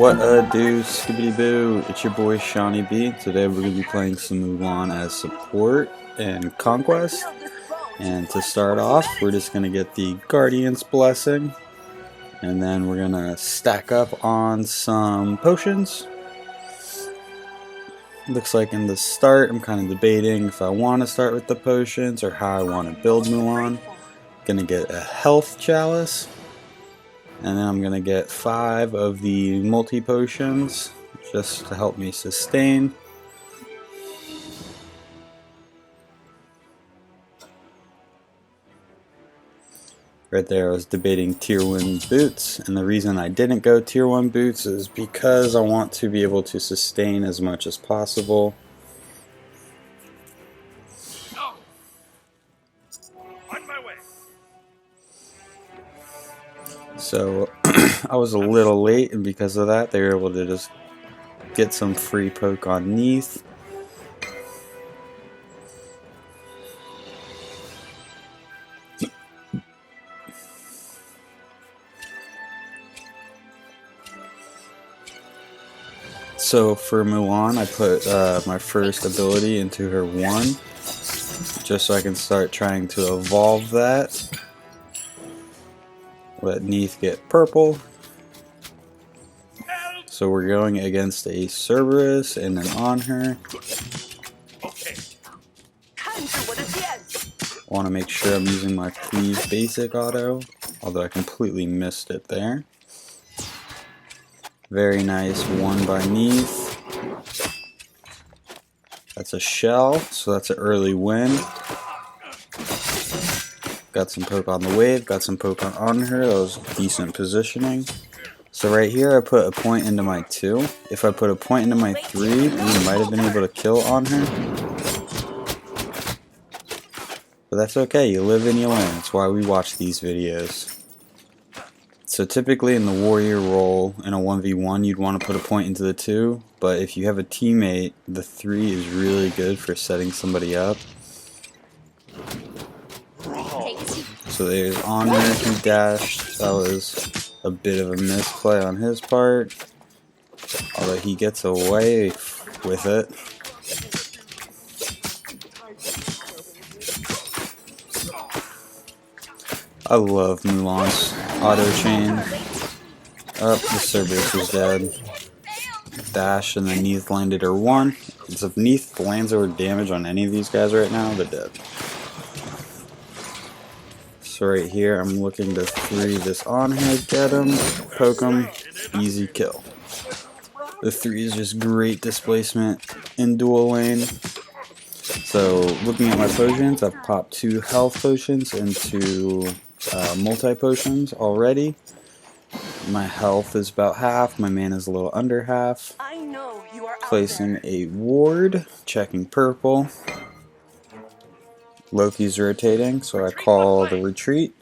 What do, skibbity boo? It's your boy SeanyB. Today we're going to be playing some Mulan as support and Conquest. And to start off, we're just going to get the Guardian's Blessing. And then we're going to stack up on some potions. Looks like in the start, I'm kind of debating if I want to start with the potions or how I want to build Mulan. Gonna get a health chalice. And then I'm going to get 5 of the multi-potions just to help me sustain. Right there I was debating tier 1 boots, and the reason I didn't go tier 1 boots is because I want to be able to sustain as much as possible. So I was a little late, and because of that they were able to just get some free poke on Neath. So for Mulan, I put my first ability into her 1, just so I can start trying to evolve that. Let Neath get purple. So we're going against a Cerberus and an on her. Want to make sure I'm using my Please basic auto, although I completely missed it there. Very nice one by Neath. That's a shell, so that's an early win. Got some poke on the wave, got some poke on her. That was decent positioning. So right here I put a point into my 2. If I put a point into my 3, we might have been able to kill on her. But that's okay, you live and you learn. That's why we watch these videos. So typically in the warrior role, in a 1v1, you'd want to put a point into the 2. But if you have a teammate, the 3 is really good for setting somebody up. So there's Honor, he dashed. That was a bit of a misplay on his part. Although he gets away with it. I love Mulan's auto chain. Oh, the Cerberus was dead. Dash and then Neath landed her 1. So if Neath lands over damage on any of these guys right now, they're dead. So right here, I'm looking to 3 this on her, get him, poke him, easy kill. The 3 is just great displacement in dual lane. So looking at my potions, I've popped 2 health potions into multi potions already. My health is about half, my mana is a little under half. Placing a ward, checking purple. Loki's rotating, so I call the retreat.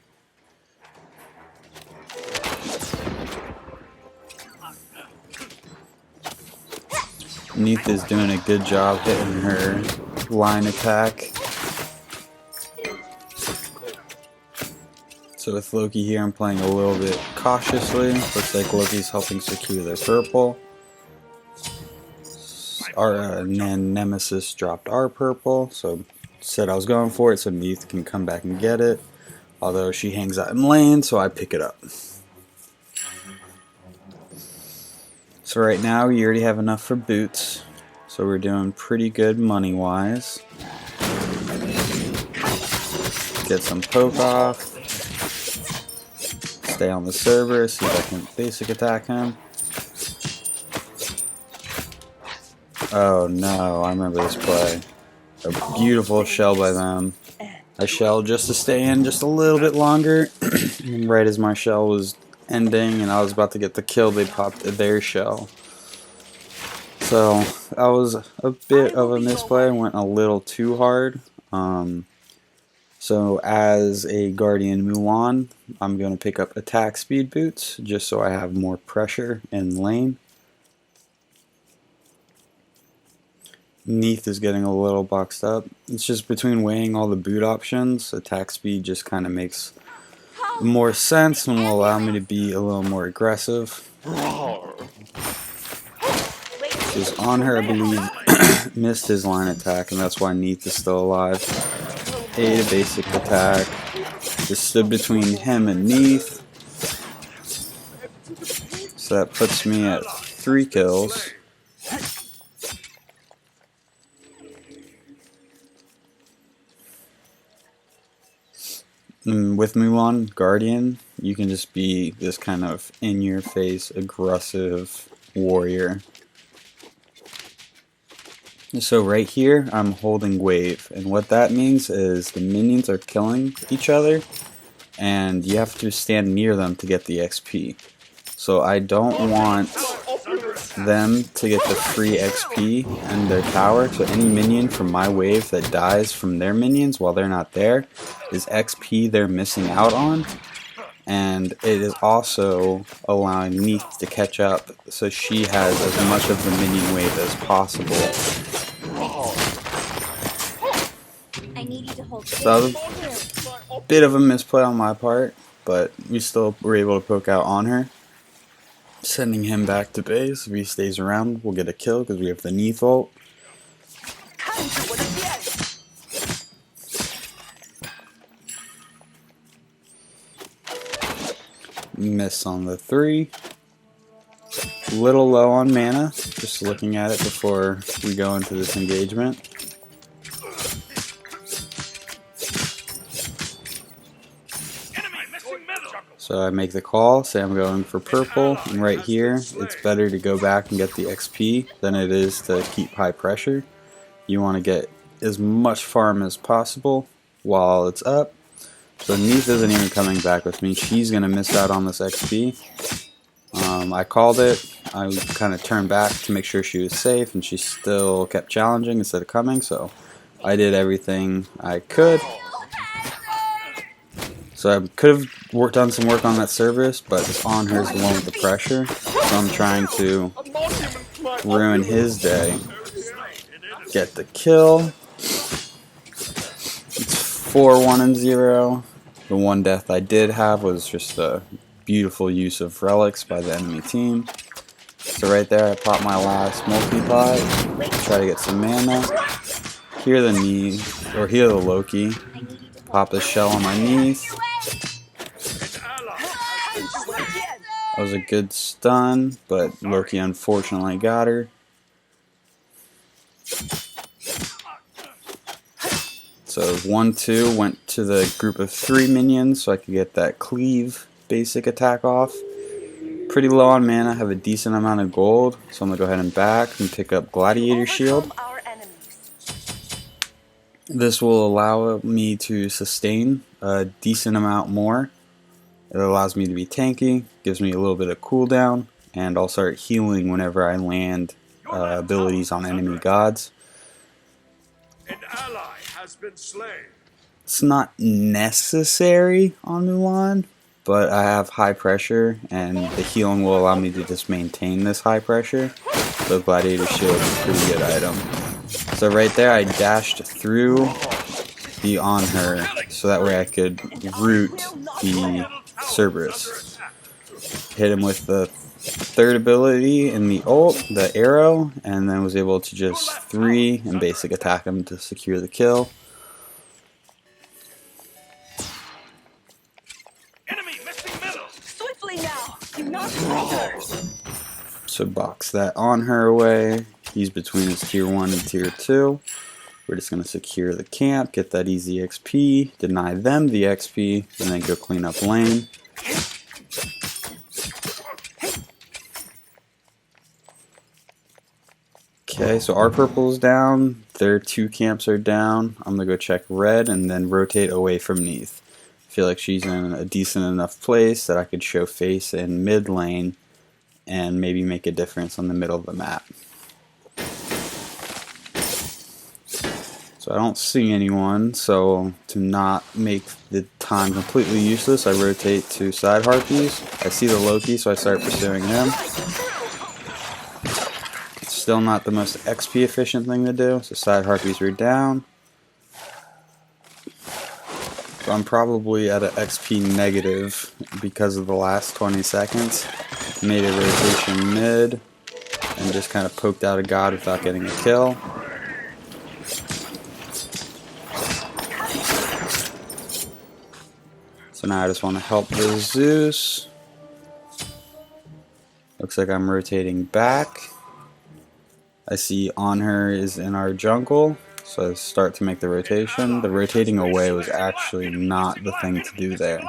Neath is doing a good job hitting her line attack. So with Loki here, I'm playing a little bit cautiously. Looks like Loki's helping secure their purple. And then Nemesis dropped our purple, so said I was going for it so Neath can come back and get it. Although she hangs out in lane, so I pick it up. So right now we already have enough for boots. So we're doing pretty good money-wise. Get some poke off. Stay on the server, see if I can basic attack him. Oh no, I remember this play. A beautiful shell by them. I shelled just to stay in just a little bit longer. And right as my shell was ending and I was about to get the kill, they popped their shell. So that was a bit of a misplay. I went a little too hard. So as a Guardian Mulan, I'm going to pick up attack speed boots just so I have more pressure in lane. Neath is getting a little boxed up. It's just between weighing all the boot options, attack speed just kind of makes more sense and will allow me to be a little more aggressive. Is on her, I believe, missed his line attack, and that's why Neath is still alive. Ate a basic attack. Just stood between him and Neath. So that puts me at 3 kills. With Mulan Guardian, you can just be this kind of in-your-face, aggressive warrior. So right here, I'm holding wave, and what that means is the minions are killing each other, and you have to stand near them to get the XP. So I don't want them to get the free XP and their tower, so any minion from my wave that dies from their minions while they're not there is XP they're missing out on, and it is also allowing Neath to catch up so she has as much of the minion wave as possible. So that was a bit of a misplay on my part, but we still were able to poke out on her. Sending him back to base. If he stays around, we'll get a kill because we have the Neath ult. Miss on the 3. Little low on mana, just looking at it before we go into this engagement. So I make the call, say I'm going for purple, and right here, it's better to go back and get the XP than it is to keep high pressure. You want to get as much farm as possible while it's up. So Neath isn't even coming back with me. She's going to miss out on this XP. I called it. I kind of turned back to make sure she was safe, and she still kept challenging instead of coming, so I did everything I could. So I could have done some work on that service, but it's on her is the one with the pressure. So I'm trying to ruin his day. Get the kill. It's 4-1 and 0. The one death I did have was just a beautiful use of relics by the enemy team. So right there I popped my last multi-pot. Try to get some mana. Hear the Loki. Pop a shell on my Neath. That was a good stun, but Loki unfortunately got her. So 1-2 went to the group of 3 minions so I could get that cleave basic attack off. Pretty low on mana, have a decent amount of gold, so I'm going to go ahead and back and pick up Gladiator Shield. This will allow me to sustain a decent amount more. It allows me to be tanky, gives me a little bit of cooldown, and I'll start healing whenever I land abilities on enemy gods. An ally has been slain. It's not necessary on Mulan, but I have high pressure, and the healing will allow me to just maintain this high pressure. So Gladiator Shield is a pretty good item. So right there I dashed through the on her, so that way I could root the Cerberus. Hit him with the 3rd ability in the ult, the arrow, and then was able to just 3 and basic attack him to secure the kill. Enemy missing middle. Swiftly now. Do not falter. So box that on her away. He's between his tier 1 and tier 2. We're just going to secure the camp, get that easy XP, deny them the XP, and then go clean up lane. Okay, so our purple is down, their 2 camps are down. I'm going to go check red and then rotate away from Neath. I feel like she's in a decent enough place that I could show face in mid lane and maybe make a difference on the middle of the map. So I don't see anyone, so to not make the time completely useless, I rotate to side harpies. I see the Loki, so I start pursuing him. It's still not the most XP efficient thing to do, so side harpies are down. So I'm probably at an XP negative because of the last 20 seconds. Made a rotation mid. and just kind of poked out a god without getting a kill. So now I just want to help the Zeus. Looks like I'm rotating back. I see On Her is in our jungle, so I start to make the rotation. The rotating away was actually not the thing to do there.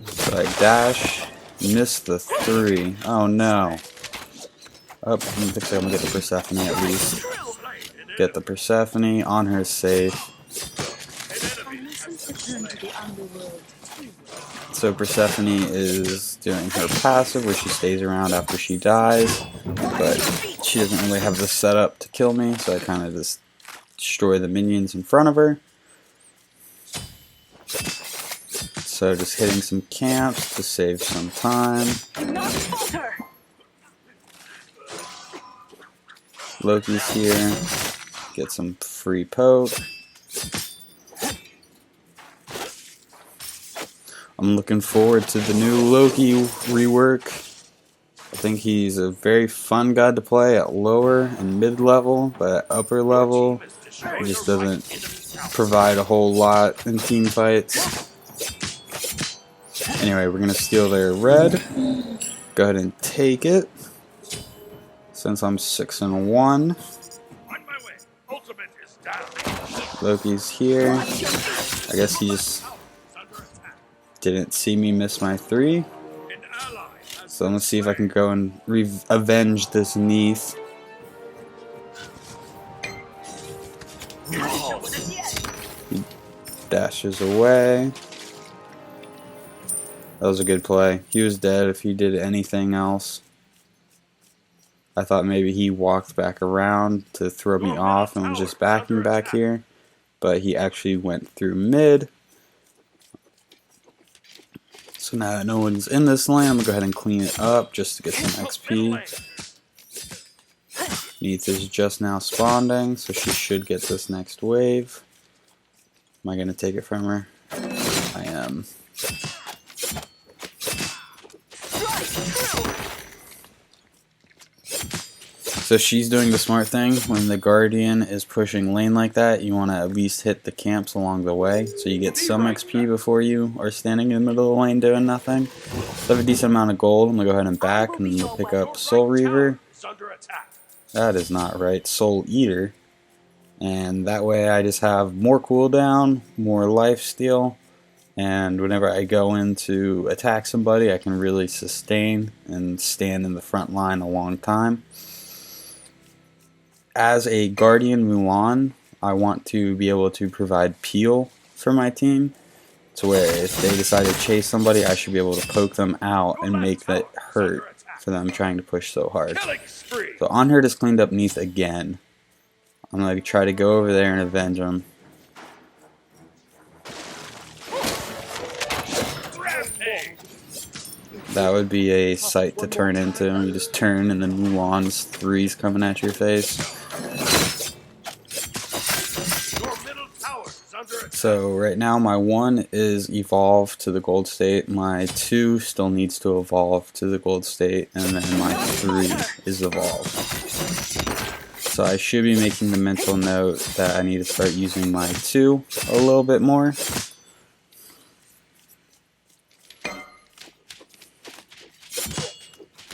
So I dash, miss the 3. Oh no. Oh, I'm gonna get the Persephone at least. Get the Persephone, On Her is safe. So Persephone is doing her passive where she stays around after she dies, but she doesn't really have the setup to kill me, so I kind of just destroy the minions in front of her. So just hitting some camps to save some time. Loki's here, get some free poke. I'm looking forward to the new Loki rework. I think he's a very fun god to play at lower and mid level, but at upper level, he just doesn't provide a whole lot in team fights. Anyway, we're going to steal their red. Go ahead and take it, since I'm 6-1. Loki's here. I guess he just didn't see me miss my 3. So let's see if I can go and avenge this Neath. He dashes away. That was a good play. He was dead if he did anything else. I thought maybe he walked back around to throw me off and was just backing back here. But he actually went through mid. So now that no one's in this lane, I'm going to go ahead and clean it up just to get some XP. Neath is just now spawning, so she should get this next wave. Am I going to take it from her? I am. So she's doing the smart thing. When the Guardian is pushing lane like that, you want to at least hit the camps along the way, so you get some XP before you are standing in the middle of the lane doing nothing. So I have a decent amount of gold. I'm going to go ahead and back and pick up Soul Reaver. That is not right. Soul Eater. And that way I just have more cooldown, more lifesteal, and whenever I go in to attack somebody, I can really sustain and stand in the front line a long time. As a Guardian Mulan, I want to be able to provide peel for my team, to where if they decide to chase somebody, I should be able to poke them out and make that hurt for them trying to push so hard. So On Her just cleaned up Neath again. I'm going to try to go over there and avenge him. That would be a sight to turn into. You just turn and then Mulan's 3's coming at your face. So right now my 1 is evolved to the gold state, my 2 still needs to evolve to the gold state, and then my 3 is evolved. So I should be making the mental note that I need to start using my 2 a little bit more.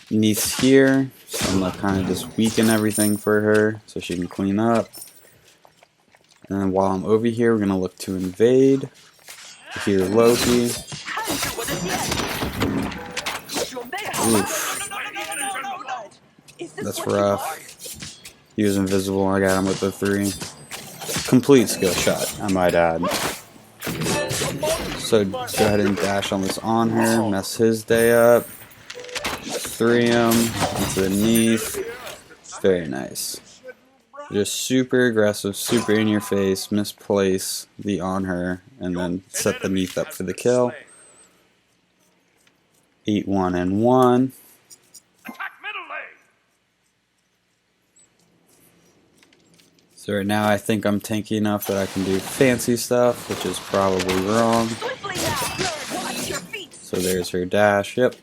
Neath's here, so I'm going to kind of just weaken everything for her so she can clean up. And then while I'm over here, we're going to look to invade. Here, Loki. Oof. That's rough. He was invisible, I got him with the 3. Complete skill shot, I might add. So go ahead and dash on this On Her, mess his day up. 3 him into the Neath. Very nice. Just super aggressive, super in your face, misplace the On Her, and then set the Neath up for the kill. 8-1-1. So right now I think I'm tanky enough that I can do fancy stuff, which is probably wrong. So So there's her dash. Yep.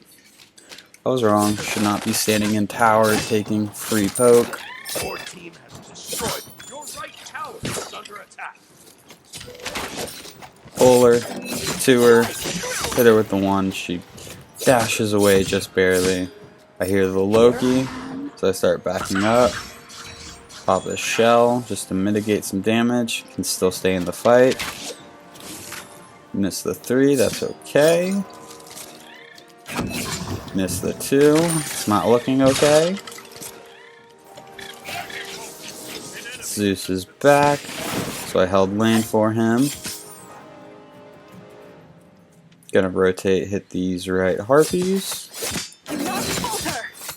I was wrong. Should not be standing in tower taking free poke. Your team has destroyed. Your right tower is under attack. Pull her, to her, hit her with the one. She dashes away just barely. I hear the Loki, so I start backing up. Pop a shell just to mitigate some damage. Can still stay in the fight. Miss the 3, that's okay. Miss the 2, it's not looking okay. Zeus is back, so I held lane for him. Gonna rotate, hit these right harpies.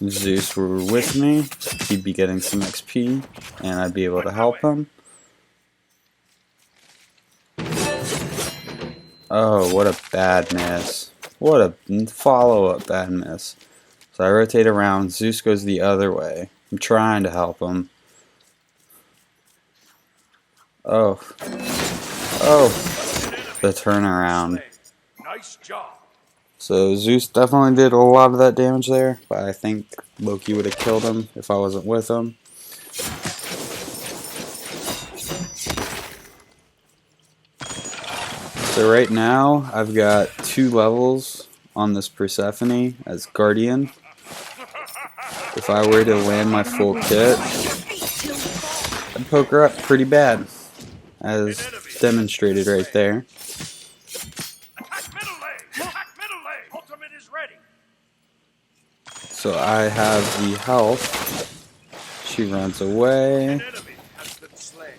Zeus were with me, he'd be getting some XP, and I'd be able to help him. Oh, what a bad miss. What a follow-up bad miss. So I rotate around, Zeus goes the other way. I'm trying to help him. Oh. Oh. The turnaround. Nice job. So Zeus definitely did a lot of that damage there, but I think Loki would have killed him if I wasn't with him. So right now, I've got 2 levels on this Persephone as Guardian. If I were to land my full kit, I'd poke her up pretty bad, as demonstrated right there. Attack middle lane. Attack middle lane. Ultimate is ready. So I have the health. She runs away. An enemy has been slain.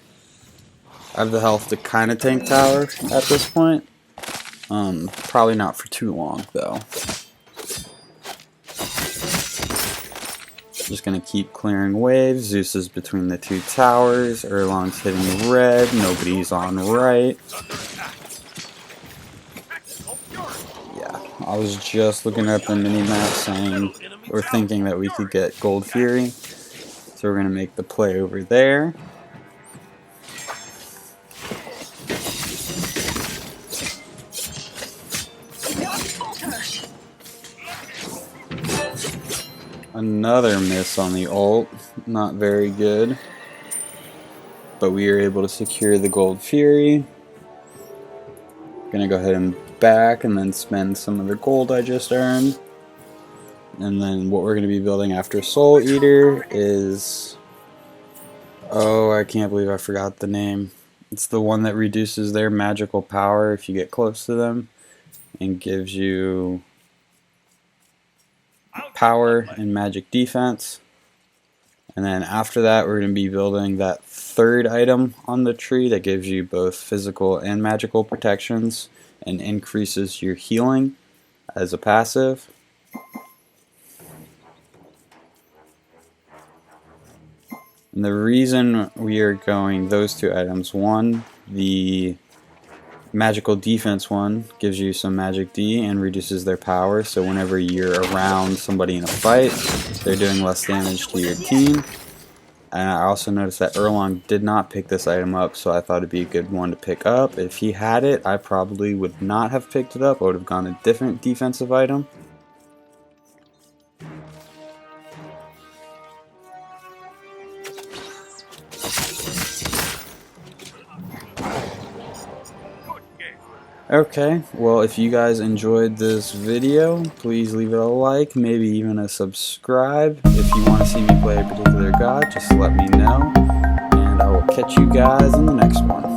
I have the health to kind of tank tower at this point. Probably not for too long though. Just gonna keep clearing waves. Zeus is between the 2 towers. Erlong's hitting red. Nobody's on right. Yeah, I was just looking at the mini-map saying, or thinking that we could get Gold Fury. So we're gonna make the play over there. Another miss on the ult, not very good, but we were able to secure the Gold Fury. Gonna go ahead and back and then spend some of the gold I just earned. And then what we're gonna be building after Soul Eater is, oh, I can't believe I forgot the name. It's the one that reduces their magical power if you get close to them and gives you power and magic defense. And then after that we're going to be building that 3rd item on the tree that gives you both physical and magical protections and increases your healing as a passive. And the reason we are going those 2 items, one, the magical defense one gives you some magic D and reduces their power, so whenever you're around somebody in a fight, they're doing less damage to your team. And I also noticed that Erlong did not pick this item up, so I thought it'd be a good one to pick up. If he had it, I probably would not have picked it up. I would have gone a different defensive item. Okay, well, if you guys enjoyed this video, please leave it a like, maybe even a subscribe. If you want to see me play a particular god, just let me know, and I will catch you guys in the next one.